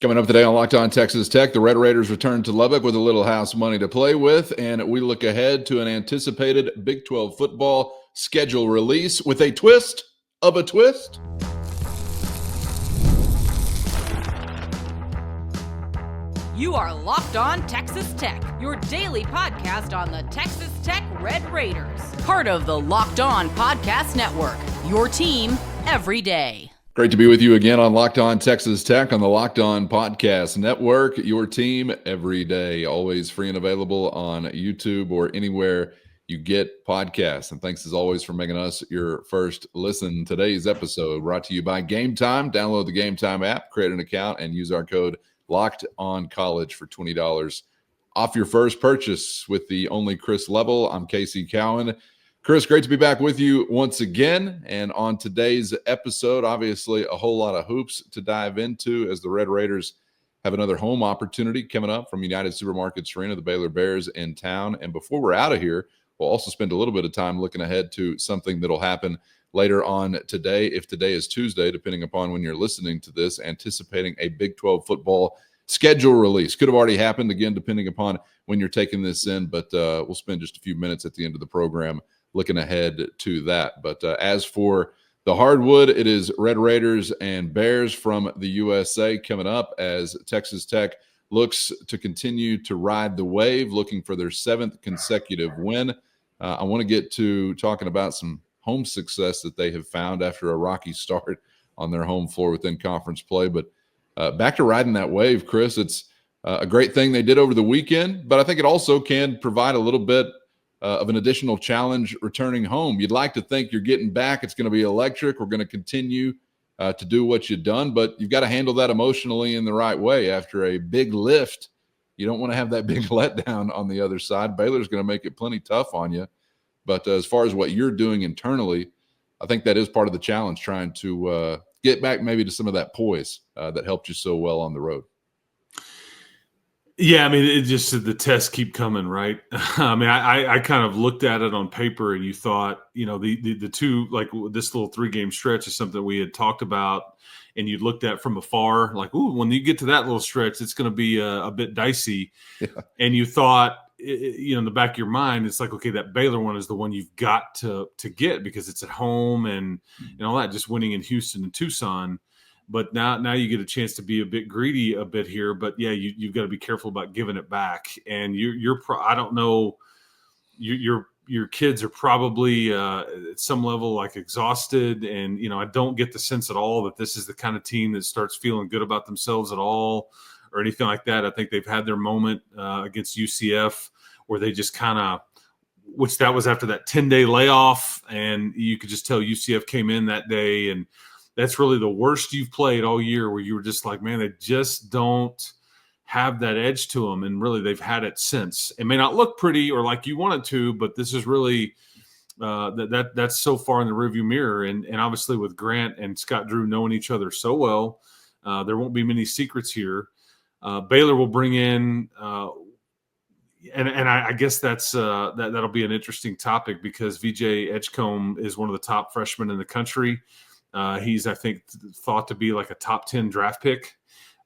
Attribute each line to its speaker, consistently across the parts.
Speaker 1: Coming up today on Locked On Texas Tech, the Red Raiders return to Lubbock with a little house money to play with, and we look ahead to an anticipated Big 12 football schedule release with a twist of a twist.
Speaker 2: You are Locked On Texas Tech, your daily podcast on the Texas Tech Red Raiders. Part of the Locked On Podcast Network, your team every day.
Speaker 1: Great to be with you again on Locked On Texas Tech on the Locked On Podcast Network, your team every day, always free and available on YouTube or anywhere you get podcasts. And thanks as always for making us your first listen. Today's episode brought to you by Game Time. Download the Game Time app, create an account, and use our code Locked On College for $20 off your first purchase with the only Chris Level. I'm Casey Cowan. Chris, great to be back with you once again. And on today's episode, obviously a whole lot of hoops to dive into as the Red Raiders have another home opportunity coming up from United Supermarkets Arena, the Baylor Bears in town. And before we're out of here, we'll also spend a little bit of time looking ahead to something that'll happen later on today, if today is Tuesday, depending upon when you're listening to this, anticipating a Big 12 football schedule release. Could have already happened, again, depending upon when you're taking this in, but we'll spend just a few minutes at the end of the program looking ahead to that. But as for the hardwood, it is Red Raiders and Bears from the USA coming up as Texas Tech looks to continue to ride the wave, looking for their 7th consecutive win. I want to get to talking about some home success that they have found after a rocky start on their home floor within conference play. But back to riding that wave, Chris, it's a great thing they did over the weekend, but I think it also can provide a little bit of an additional challenge returning home. You'd like to think you're getting back. It's going to be electric. We're going to continue to do what you've done, but you've got to handle that emotionally in the right way. After a big lift, you don't want to have that big letdown on the other side. Baylor's going to make it plenty tough on you. But as far as what you're doing internally, I think that is part of the challenge, trying to get back maybe to some of that poise that helped you so well on the road.
Speaker 3: Yeah, I mean, it just the tests keep coming, right? I mean, I kind of looked at it on paper, and you thought, you know, the two, like this little 3-game stretch is something we had talked about, and you looked at from afar, like, ooh, when you get to that little stretch, it's going to be a bit dicey. Yeah. And you thought, you know, in the back of your mind, it's like, okay, that Baylor one is the one you've got to get because it's at home and all that, just winning in Houston and Tucson. But now you get a chance to be a bit greedy a bit here. But yeah, you've got to be careful about giving it back. And I don't know, your kids are probably at some level like exhausted. And you know, I don't get the sense at all that this is the kind of team that starts feeling good about themselves at all or anything like that. I think they've had their moment against UCF where they just kind of, which that was after that 10-day layoff, and you could just tell UCF came in that day and. That's really the worst you've played all year, where you were just like, man, they just don't have that edge to them. And really, they've had it since. It may not look pretty or like you want it to, but this is really that's so far in the rearview mirror. And obviously, with Grant and Scott Drew knowing each other so well, there won't be many secrets here. Baylor will bring in, and I guess that'll be an interesting topic because VJ Edgecombe is one of the top freshmen in the country. He's, I think, thought to be like a top 10 draft pick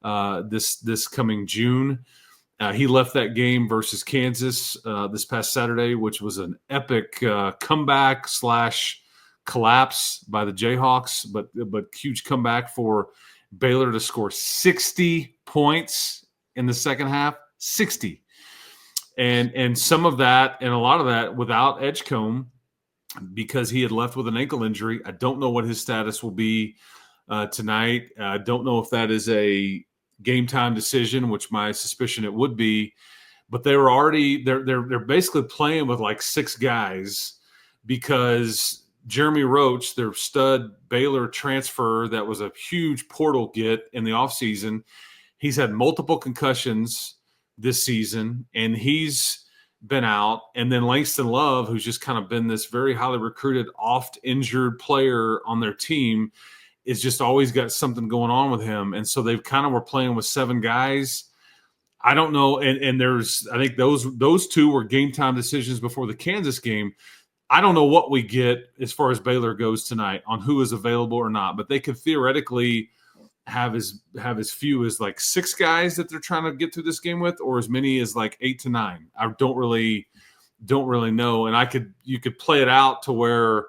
Speaker 3: this coming June. He left that game versus Kansas this past Saturday, which was an epic comeback / collapse by the Jayhawks, but huge comeback for Baylor to score 60 points in the second half, 60. And some of that and a lot of that without Edgecombe, because he had left with an ankle injury. I don't know what his status will be tonight. I don't know if that is a game time decision, which my suspicion it would be. But they were already they're basically playing with like 6 guys because Jeremy Roach, their stud Baylor transfer that was a huge portal get in the offseason, he's had multiple concussions this season, and he's been out. And then Langston Love, who's just kind of been this very highly recruited, oft injured player on their team, is just always got something going on with him. And so they've kind of were playing with 7 guys. I don't know. And I think those 2 were game time decisions before the Kansas game. I don't know what we get as far as Baylor goes tonight on who is available or not, but they could theoretically have as few as like 6 guys that they're trying to get through this game with, or as many as like 8 to 9. I don't really know. And you could play it out to where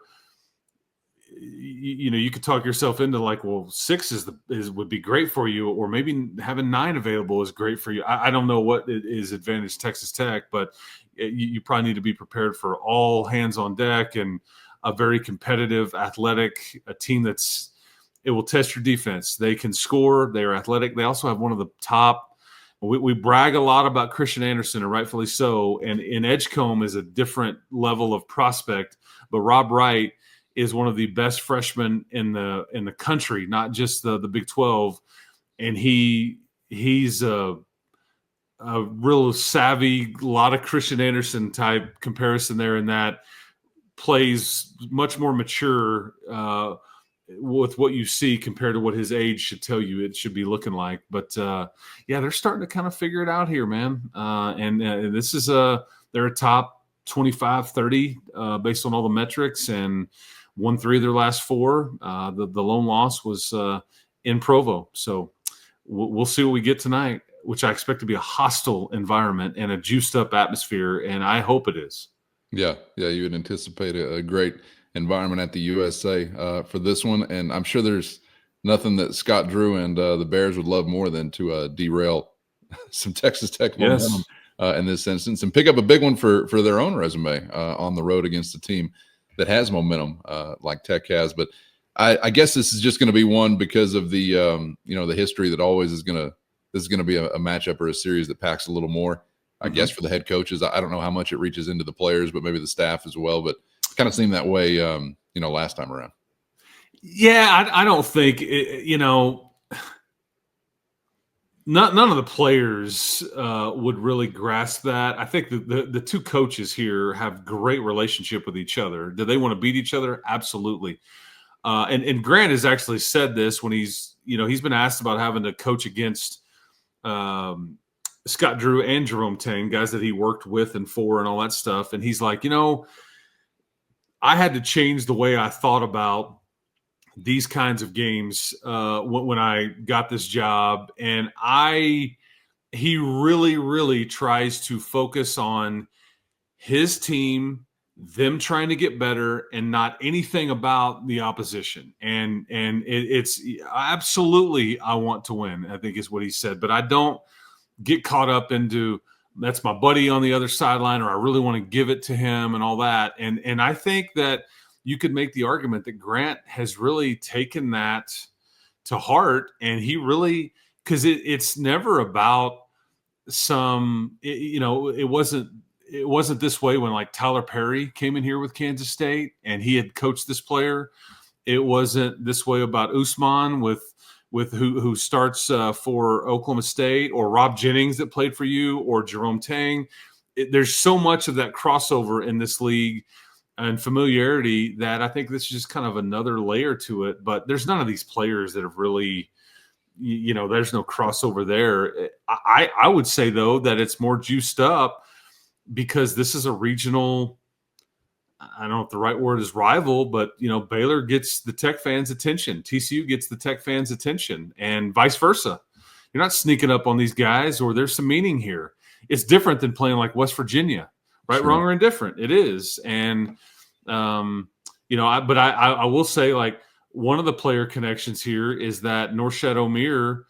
Speaker 3: you could talk yourself into like, well, 6 would be great for you, or maybe having 9 available is great for you. I don't know what it is advantage Texas Tech, but you probably need to be prepared for all hands on deck and a very competitive, athletic, a team it will test your defense. They can score. They are athletic. They also have one of the top. We brag a lot about Christian Anderson, and rightfully so. And in Edgecombe is a different level of prospect, but Rob Wright is one of the best freshmen in the country, not just the Big 12. And he's a real savvy, a lot of Christian Anderson type comparison there, in that plays much more mature with what you see compared to what his age should tell you it should be looking like. But they're starting to kind of figure it out here, man. And this is they're a top 25, 30 based on all the metrics, and won 3 of their last 4. The lone loss was in Provo. So we'll see what we get tonight, which I expect to be a hostile environment and a juiced up atmosphere. And I hope it is. Yeah.
Speaker 1: You would anticipate a great environment at the USA for this one. And I'm sure there's nothing that Scott Drew and the Bears would love more than to derail some Texas Tech momentum in this instance, and pick up a big one for their own resume on the road against a team that has momentum like Tech has. But I guess this is just going to be one because of the the history that always is going to be a matchup or a series that packs a little more. I guess for the head coaches, I don't know how much it reaches into the players, but maybe the staff as well. But it kind of seemed that way, last time around.
Speaker 3: Yeah, I don't think none of the players would really grasp that. I think the 2 coaches here have great relationship with each other. Do they want to beat each other? Absolutely. And Grant has actually said this when he's been asked about having to coach against Scott Drew and Jerome Tang, guys that he worked with and for and all that stuff. And he's like, I had to change the way I thought about these kinds of games when I got this job. And he really, really tries to focus on his team, them trying to get better, and not anything about the opposition. And it's absolutely, I want to win, I think is what he said. But I don't get caught up into that's my buddy on the other sideline, or I really want to give it to him and all that. And I think that you could make the argument that Grant has really taken that to heart, and he really, because it's never about it wasn't this way when like Tyler Perry came in here with Kansas State and he had coached this player. It wasn't this way about Usman with who starts for Oklahoma State, or Rob Jennings that played for you, or Jerome Tang. There's so much of that crossover in this league and familiarity that I think this is just kind of another layer to it. But there's none of these players that have really, there's no crossover there. I would say, though, that it's more juiced up because this is a regional, I don't know if the right word is rival, but, Baylor gets the Tech fans' attention. TCU gets the Tech fans' attention, and vice versa. You're not sneaking up on these guys, or there's some meaning here. It's different than playing like West Virginia, right, sure. Wrong, or indifferent. It is. And, I will say, like, one of the player connections here is that Norshad Omier,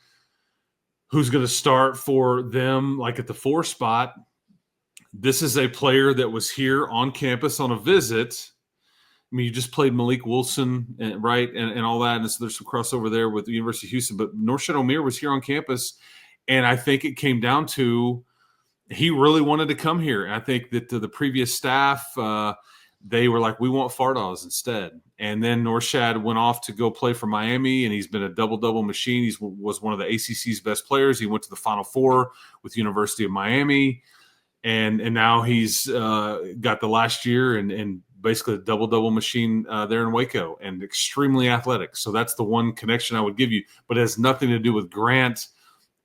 Speaker 3: who's going to start for them, like at the 4 spot. This is a player that was here on campus on a visit. I mean, you just played Malik Wilson, right, and all that, and so there's some crossover there with the University of Houston. But Norshad Omier was here on campus, and I think it came down to he really wanted to come here. And I think that the previous staff, they were like, we want Fardaws instead. And then Norshad went off to go play for Miami, and he's been a double-double machine. He was one of the ACC's best players. He went to the Final Four with University of Miami. And now he's got the last year and basically a double-double machine there in Waco, and extremely athletic. So that's the one connection I would give you. But it has nothing to do with Grant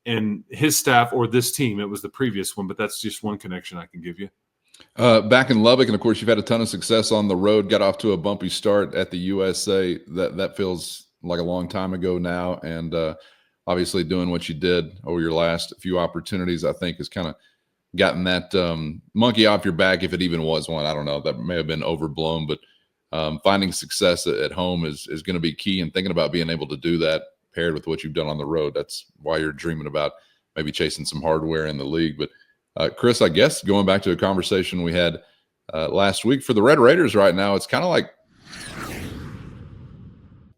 Speaker 3: and his staff or this team. It was the previous one, but that's just one connection I can give you.
Speaker 1: Back in Lubbock, and of course you've had a ton of success on the road, got off to a bumpy start at the USA. That feels like a long time ago now. And obviously doing what you did over your last few opportunities, I think has kind of gotten that monkey off your back, if it even was one. I don't know. That may have been overblown, but finding success at home is going to be key, and thinking about being able to do that paired with what you've done on the road. That's why you're dreaming about maybe chasing some hardware in the league. But Chris, I guess going back to a conversation we had last week for the Red Raiders right now, it's kind of like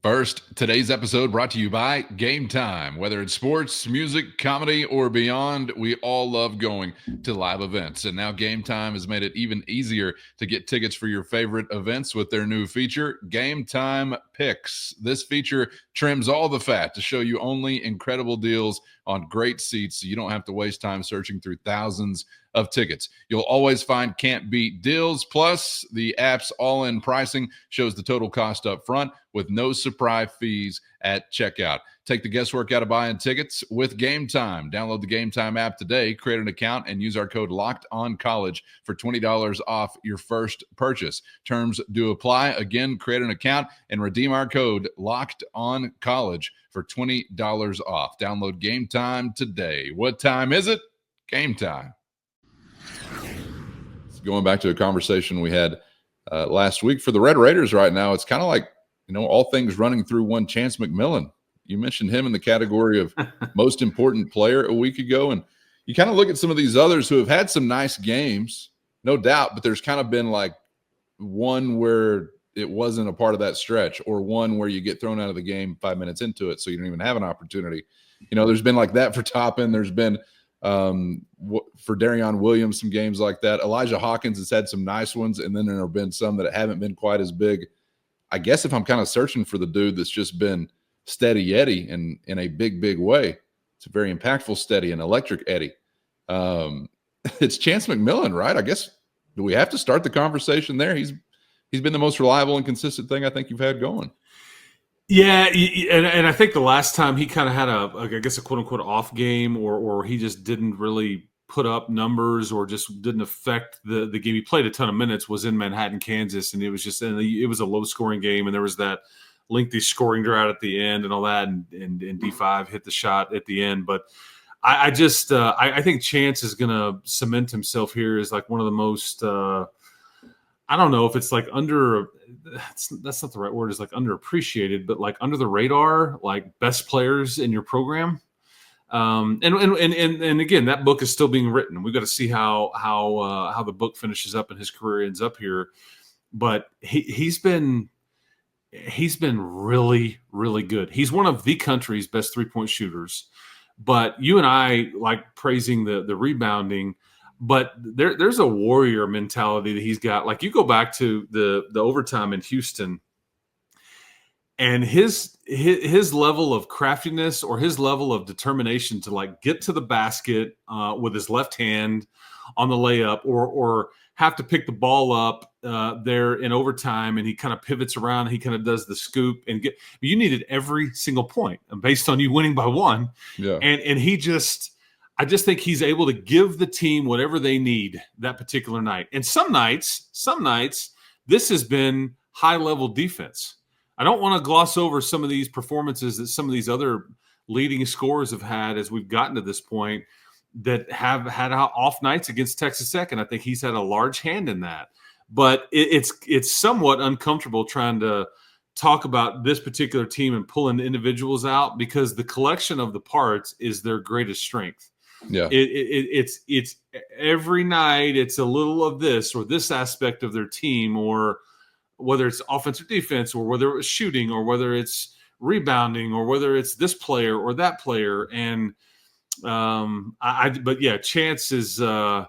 Speaker 1: First, today's episode brought to you by Game Time. Whether it's sports, music, comedy, or beyond, we all love going to live events. And now Game Time has made it even easier to get tickets for your favorite events with their new feature, Game Time Picks. This feature trims all the fat to show you only incredible deals on great seats, so you don't have to waste time searching through thousands of tickets. You'll always find can't beat deals. Plus, the app's all-in pricing shows the total cost up front with no surprise fees at checkout. Take the guesswork out of buying tickets with Game Time. Download the Game Time app today, create an account, and use our code LOCKEDONCollege for $20 off your first purchase. Terms do apply. Again, create an account and redeem our code LOCKEDONCollege for $20 off. Download Game Time today. What time is it? Game time. Going back to a conversation we had last week for the Red Raiders right now, it's kind of like, all things running through one Chance McMillan. You mentioned him in the category of most important player a week ago. And you kind of look at some of these others who have had some nice games, no doubt, but there's kind of been like one where it wasn't a part of that stretch, or one where you get thrown out of the game 5 minutes into it, so you don't even have an opportunity. There's been like that for Toppin. There's been for Darion Williams some games like that. Elijah Hawkins has had some nice ones, and then there have been some that haven't been quite as big. I guess if I'm kind of searching for the dude that's just been steady Eddie in a big way, it's a very impactful steady and electric Eddie. It's Chance McMillan, right? I guess, do we have to start the conversation there? He's been the most reliable and consistent thing I think you've had going.
Speaker 3: Yeah, and I think the last time he kind of had a quote unquote off game, or he just didn't really put up numbers, or just didn't affect the game. He played a ton of minutes, was in Manhattan, Kansas, and it was a low scoring game, and there was that lengthy scoring drought at the end and all that, and D5 hit the shot at the end. But I think Chance is going to cement himself here as like one of the most I don't know if it's like that's not the right word, is like underappreciated, but like under the radar, like best players in your program. And again, that book is still being written. We've got to see how the book finishes up and his career ends up here. But he's been really, really good. He's one of the country's best 3-point shooters. But you and I like praising the rebounding. But there's a warrior mentality that he's got. Like, you go back to the overtime in Houston, and his level of craftiness, or his level of determination to like get to the basket with his left hand on the layup, or have to pick the ball up there in overtime, and he kind of pivots around, he kind of does the scoop and you needed every single point based on you winning by one.
Speaker 1: Yeah.
Speaker 3: And I just think he's able to give the team whatever they need that particular night. And some nights, this has been high-level defense. I don't want to gloss over some of these performances that some of these other leading scorers have had as we've gotten to this point, that have had off nights against Texas Tech, and I think he's had a large hand in that. But it's somewhat uncomfortable trying to talk about this particular team and pulling individuals out, because the collection of the parts is their greatest strength.
Speaker 1: Yeah,
Speaker 3: it's every night it's a little of this or this aspect of their team, or whether it's offense or defense, or whether it was shooting, or whether it's rebounding, or whether it's this player or that player. And but yeah, Chance is and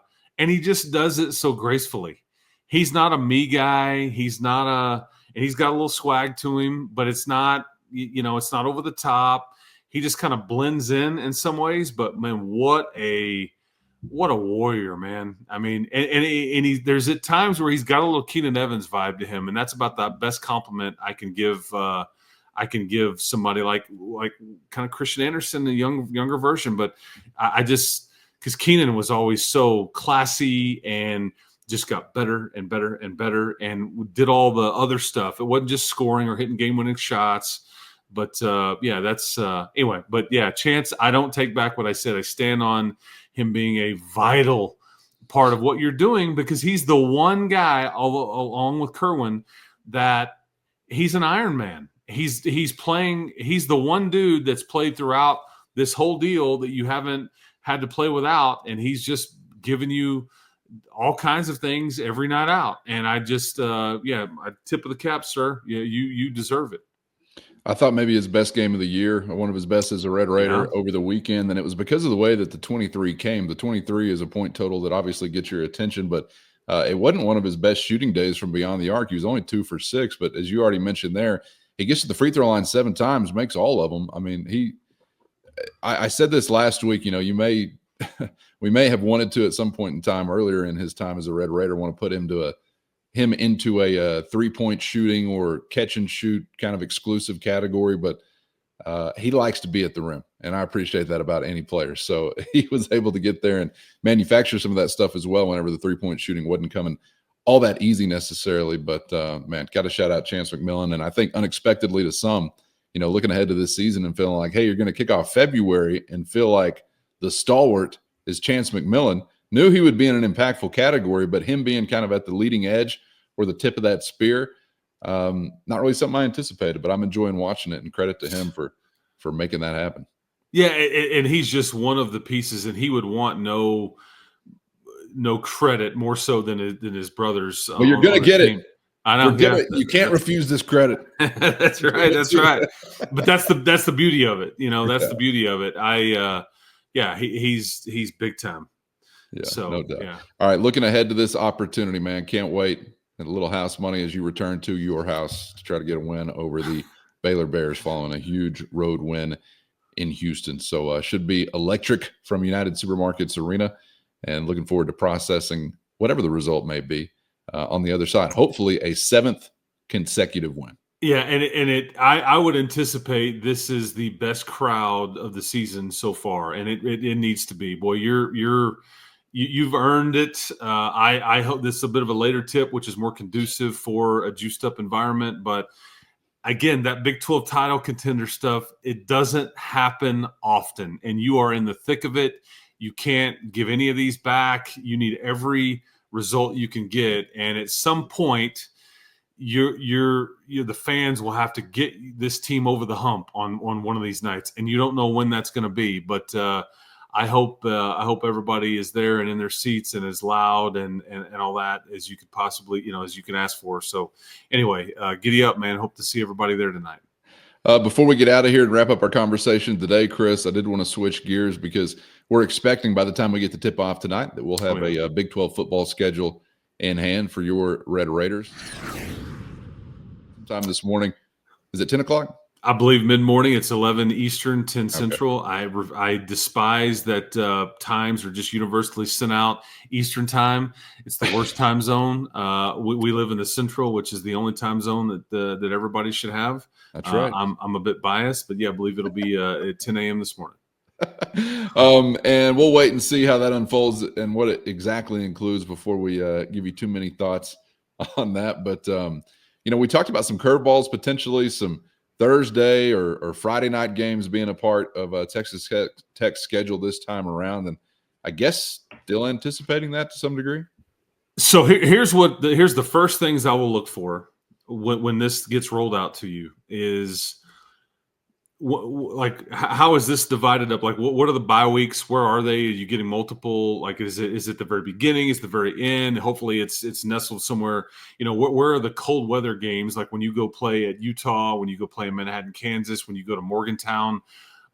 Speaker 3: he just does it so gracefully. He's not a me guy. And he's got a little swag to him, but it's not, it's not over the top. He just kind of blends in some ways, but man, what a warrior, man. I mean, and there's at times where he's got a little Keenan Evans vibe to him, and that's about the best compliment I can give somebody like kind of Christian Anderson, the younger version. But I just, because Keenan was always so classy and just got better and better and better, and did all the other stuff. It wasn't just scoring or hitting game-winning shots. But that's anyway. But yeah, Chance, I don't take back what I said. I stand on him being a vital part of what you're doing, because he's the one guy, along with Kerwin, that he's an Iron Man. He's playing. He's the one dude that's played throughout this whole deal that you haven't had to play without, and he's just giving you all kinds of things every night out. And I just, a tip of the cap, sir. Yeah, you deserve it.
Speaker 1: I thought maybe his best game of the year, one of his best as a Red Raider over the weekend. And it was because of the way that the 23 came. The 23 is a point total that obviously gets your attention, but it wasn't one of his best shooting days from beyond the arc. He was only 2 for 6, but as you already mentioned there, he gets to the free throw line 7 times, makes all of them. I mean, I said this last week, we may have wanted to at some point in time earlier in his time as a Red Raider want to put him into a 3-point shooting or catch and shoot kind of exclusive category, but he likes to be at the rim, and I appreciate that about any player. So he was able to get there and manufacture some of that stuff as well whenever the 3-point shooting wasn't coming all that easy necessarily. But man, got to shout out Chance McMillan, and I think unexpectedly to some, looking ahead to this season and feeling like, hey, you're going to kick off February and feel like the stalwart is Chance McMillan. Knew he would be in an impactful category, but him being kind of at the leading edge or the tip of that spear, not really something I anticipated, but I'm enjoying watching it, and credit to him for making that happen.
Speaker 3: Yeah, and he's just one of the pieces, and he would want no credit more so than his brothers.
Speaker 1: Well, you're going to get it.
Speaker 3: I know.
Speaker 1: You can't refuse this credit.
Speaker 3: That's right. That's right. But that's the beauty of it. That's the beauty of it. He's big time.
Speaker 1: Yeah,
Speaker 3: so,
Speaker 1: no doubt.
Speaker 3: Yeah.
Speaker 1: All right, looking ahead to this opportunity, man. Can't wait. And a little house money as you return to your house to try to get a win over the Baylor Bears following a huge road win in Houston. So should be electric from United Supermarkets Arena, and looking forward to processing whatever the result may be on the other side. Hopefully a 7th consecutive win.
Speaker 3: Yeah, and I would anticipate this is the best crowd of the season so far, and it needs to be. Boy, you've earned it. I hope this is a bit of a later tip, which is more conducive for a juiced up environment. But again, that Big 12 title contender stuff, it doesn't happen often, and you are in the thick of it. You can't give any of these back. You need every result you can get, and at some point, you're the fans will have to get this team over the hump on one of these nights, and you don't know when that's going to be. But I hope everybody is there and in their seats and as loud and all that as you could possibly, as you can ask for. So anyway, giddy up, man. Hope to see everybody there tonight.
Speaker 1: Before we get out of here and wrap up our conversation today, Chris, I did want to switch gears because we're expecting by the time we get the tip off tonight that we'll have a Big 12 football schedule in hand for your Red Raiders. Sometime this morning. Is it 10 o'clock?
Speaker 3: I believe mid-morning. It's 11 Eastern, 10 Central. I despise that times are just universally sent out Eastern time. It's the worst time zone. We live in the Central, which is the only time zone that everybody should have.
Speaker 1: That's right.
Speaker 3: I'm a bit biased, but yeah, I believe it'll be at 10 a.m. this morning.
Speaker 1: And we'll wait and see how that unfolds and what it exactly includes before we give you too many thoughts on that. But, we talked about some curveballs, potentially some Thursday or Friday night games being a part of Texas Tech's schedule this time around. And I guess still anticipating that to some degree.
Speaker 3: So here's the first things I will look for when this gets rolled out to you is how is this divided up? Like, what are the bye weeks? Where are they? Are you getting multiple? Like, is it the very beginning? Is the very end? Hopefully, it's nestled somewhere. Where are the cold weather games? Like when you go play at Utah, when you go play in Manhattan, Kansas, when you go to Morgantown,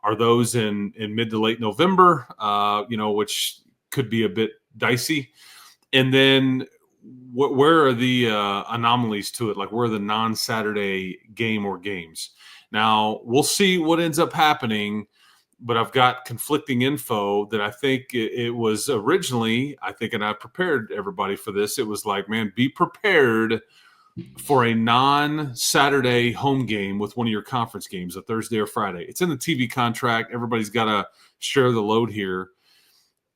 Speaker 3: are those in mid to late November? Which could be a bit dicey. And then where are the anomalies to it? Like, where are the non-Saturday game or games? Now, we'll see what ends up happening, but I've got conflicting info that I think it was originally, and I prepared everybody for this. It was like, man, be prepared for a non-Saturday home game with one of your conference games, a Thursday or Friday. It's in the TV contract. Everybody's got to share the load here.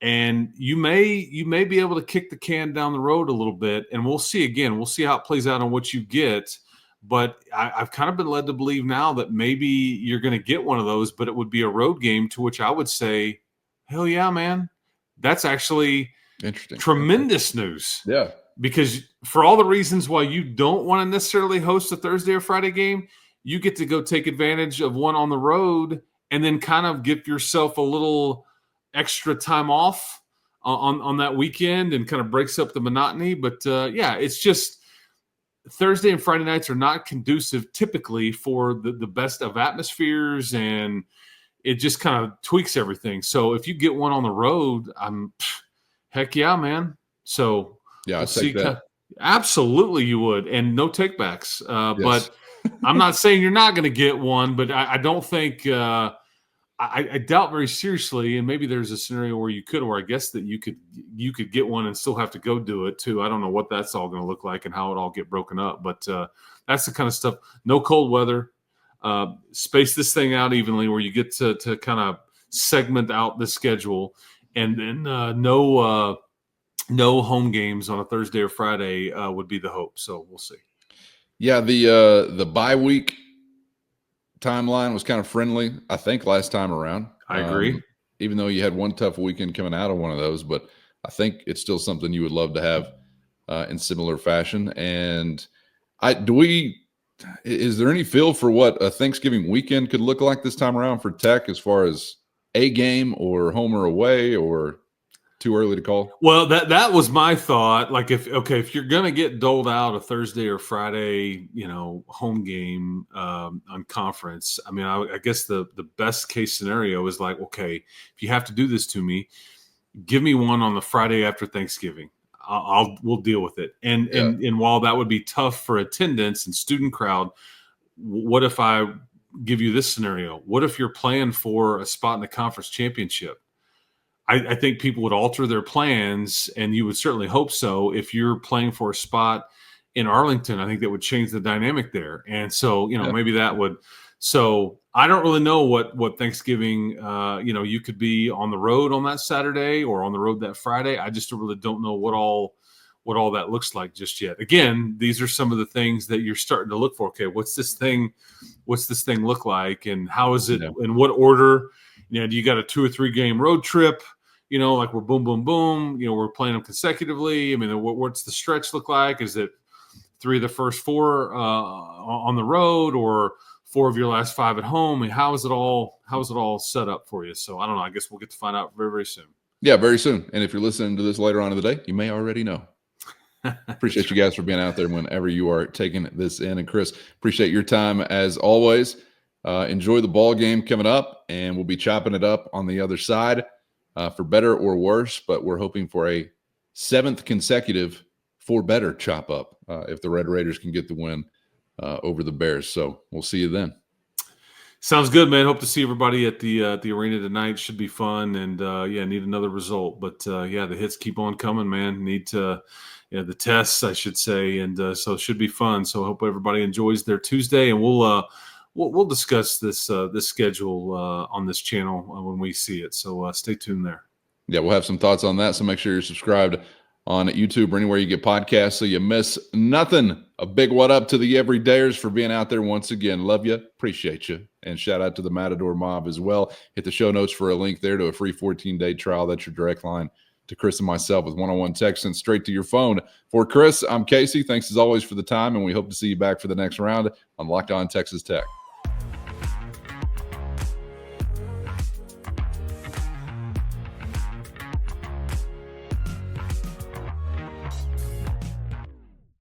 Speaker 3: And you may be able to kick the can down the road a little bit, and we'll see again. We'll see how it plays out on what you get. But I've kind of been led to believe now that maybe you're going to get one of those, but it would be a road game, to which I would say, hell yeah, man. That's actually
Speaker 1: interesting.
Speaker 3: Tremendous news.
Speaker 1: Yeah.
Speaker 3: Because for all the reasons why you don't want to necessarily host a Thursday or Friday game, you get to go take advantage of one on the road and then kind of give yourself a little extra time off on that weekend and kind of breaks up the monotony. But yeah, it's just Thursday and Friday nights are not conducive typically for the best of atmospheres, and it just kind of tweaks everything. So if you get one on the road, heck yeah, man. So
Speaker 1: yeah,
Speaker 3: we'll
Speaker 1: take that.
Speaker 3: Absolutely, you would, and no takebacks.
Speaker 1: Yes.
Speaker 3: But I'm not saying you're not going to get one, but I don't think I doubt very seriously. And maybe there's a scenario where you could, or I guess that you could get one and still have to go do it too. I don't know what that's all going to look like and how it all get broken up, but that's the kind of stuff. No cold weather. Space this thing out evenly where you get to kind of segment out the schedule, and then no home games on a Thursday or Friday would be the hope. So we'll see.
Speaker 1: Yeah, the bye week timeline was kind of friendly, I think, last time around.
Speaker 3: I agree.
Speaker 1: Even though you had one tough weekend coming out of one of those, but I think it's still something you would love to have in similar fashion. And is there any feel for what a Thanksgiving weekend could look like this time around for Tech, as far as a game or home or away, or too early to call?
Speaker 3: Well, that was my thought. Like if you're going to get doled out a Thursday or Friday, home game on conference, I mean, I guess the best case scenario is like, okay, if you have to do this to me, give me one on the Friday after Thanksgiving. We'll deal with it. And while that would be tough for attendance and student crowd, what if I give you this scenario? What if you're playing for a spot in the conference championship? I think people would alter their plans, and you would certainly hope so. If you're playing for a spot in Arlington, I think that would change the dynamic there. And so, maybe that would. So I don't really know what Thanksgiving, you could be on the road on that Saturday or on the road that Friday. I just really don't know what all that looks like just yet. Again, these are some of the things that you're starting to look for. Okay, what's this thing look like, and how is it, in what order? Do you got a 2 or 3 game road trip? Like we're boom, boom, boom. We're playing them consecutively. I mean, what's the stretch look like? Is it 3 of the first 4 on the road, or 4 of your last 5 at home? And how is it all set up for you? So I don't know. I guess we'll get to find out very, very soon.
Speaker 1: Yeah, very soon. And if you're listening to this later on in the day, you may already know. Appreciate you guys for being out there whenever you are taking this in. And Chris, appreciate your time as always. Enjoy the ball game coming up, and we'll be chopping it up on the other side. For better or worse, but we're hoping for a 7th consecutive for better chop up if the Red Raiders can get the win over the Bears. So we'll see you then.
Speaker 3: Sounds good, man. Hope to see everybody at the arena tonight. Should be fun, and need another result. But the hits keep on coming, man. Need to, the tests, I should say, and so it should be fun. So I hope everybody enjoys their Tuesday, and we'll discuss this schedule on this channel when we see it. So stay tuned there.
Speaker 1: Yeah, we'll have some thoughts on that. So make sure you're subscribed on YouTube or anywhere you get podcasts so you miss nothing. A big what up to the everydayers for being out there once again. Love you. Appreciate you. And shout out to the Matador Mob as well. Hit the show notes for a link there to a free 14-day trial. That's your direct line to Chris and myself with one-on-one text sent straight to your phone. For Chris, I'm Casey. Thanks as always for the time, and we hope to see you back for the next round on Locked On Texas Tech.